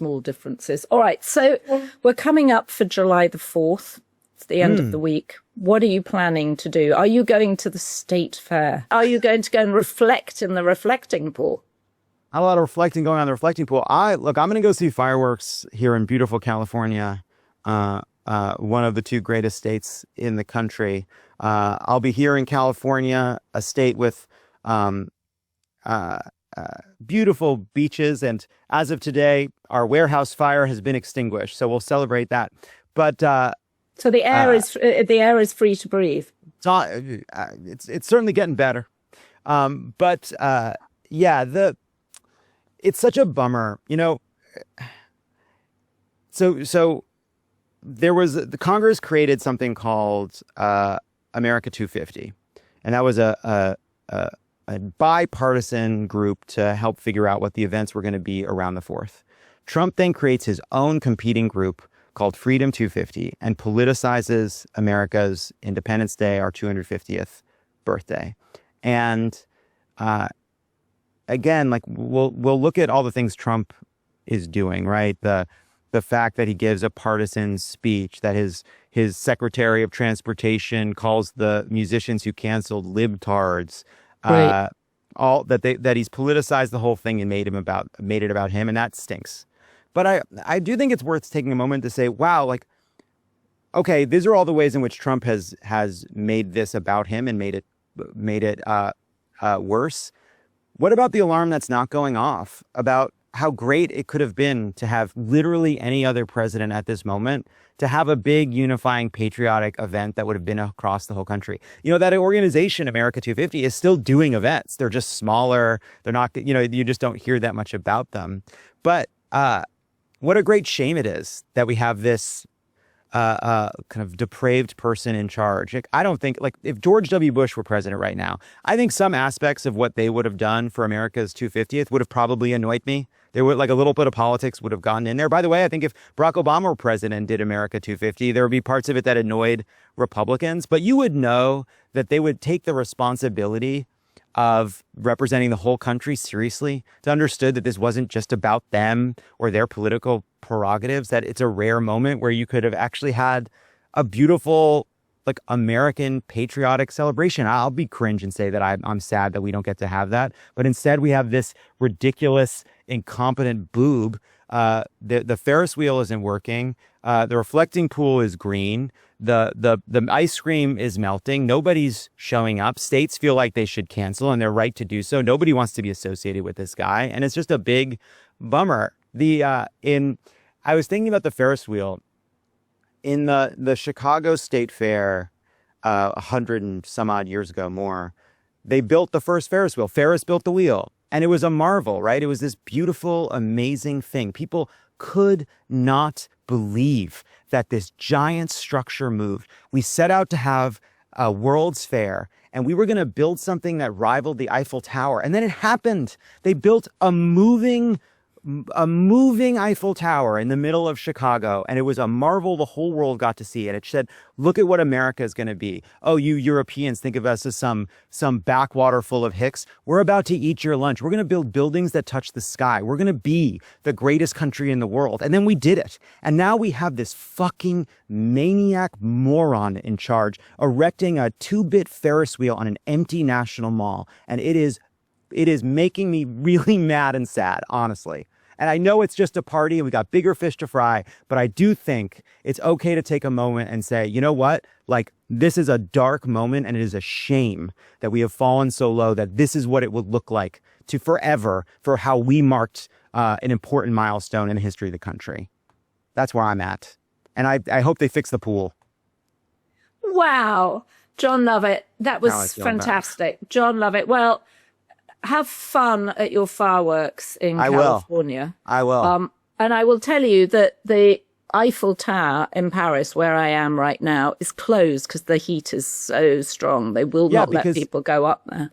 small differences. All right. So we're coming up for July the 4th. It's the end of the week. What are you planning to do? Are you going to the State Fair? Are you going to go and reflect in the reflecting pool? A lot of reflecting going on in the reflecting pool. I'm going to go see fireworks here in beautiful California, one of the two greatest states in the country. I'll be here in California, a state with beautiful beaches. And as of today, our warehouse fire has been extinguished. So we'll celebrate that. But so the air is free to breathe. It's certainly getting better. It's such a bummer, So there was the Congress created something called America 250, and that was a bipartisan group to help figure out what the events were going to be around the 4th. Trump then creates his own competing group called Freedom 250 and politicizes America's Independence Day, our 250th birthday. And again, like we'll look at all the things Trump is doing, right? The fact that he gives a partisan speech, that his Secretary of Transportation calls the musicians who canceled libtards, right. That he's politicized the whole thing and made it about him, and that stinks. But I do think it's worth taking a moment to say, wow, like, okay, these are all the ways in which Trump has made this about him and made it worse. What about the alarm that's not going off about how great it could have been to have literally any other president at this moment to have a big unifying patriotic event that would have been across the whole country? That organization, America 250, is still doing events. They're just smaller. They're not, you just don't hear that much about them. But what a great shame it is that we have this kind of depraved person in charge. I don't think, like, if George W. Bush were president right now, I think some aspects of what they would have done for America's 250th would have probably annoyed me. There would, like, a little bit of politics would have gone in there. By the way, I think if Barack Obama were president and did America 250, there would be parts of it that annoyed Republicans, but you would know that they would take the responsibility of representing the whole country seriously, to understood that this wasn't just about them or their political prerogatives, that it's a rare moment where you could have actually had a beautiful, like, American patriotic celebration. I'll be cringe and say that I'm sad that we don't get to have that. But instead we have this ridiculous, incompetent boob. The Ferris wheel isn't working. The reflecting pool is green. The ice cream is melting. Nobody's showing up. States feel like they should cancel, and they're right to do so. Nobody wants to be associated with this guy, and it's just a big bummer. I was thinking about the Ferris wheel in the Chicago State Fair 100 and some odd years ago, more. They built the first Ferris wheel. Ferris built the wheel, and it was a marvel, right? It was this beautiful, amazing thing. People could not believe that this giant structure moved. We set out to have a World's Fair, and we were going to build something that rivaled the Eiffel Tower. And then it happened. They built a moving Eiffel Tower in the middle of Chicago, and it was a marvel the whole world got to see. And it said, look at what America is going to be. Oh, you Europeans think of us as some backwater full of hicks. We're about to eat your lunch. We're going to build buildings that touch the sky. We're going to be the greatest country in the world. And then we did it. And now we have this fucking maniac moron in charge erecting a 2-bit Ferris wheel on an empty National Mall. And it is making me really mad and sad, honestly. And I know it's just a party and we got bigger fish to fry, but I do think it's okay to take a moment and say, you know what? Like, this is a dark moment, and it is a shame that we have fallen so low that this is what it would look like to forever for how we marked an important milestone in the history of the country. That's where I'm at. And I hope they fix the pool. Wow. John Lovett, that was fantastic. John Lovett. Well, have fun at your fireworks in California. I will. And I will tell you that the Eiffel Tower in Paris, where I am right now, is closed because the heat is so strong. They will not let people go up there.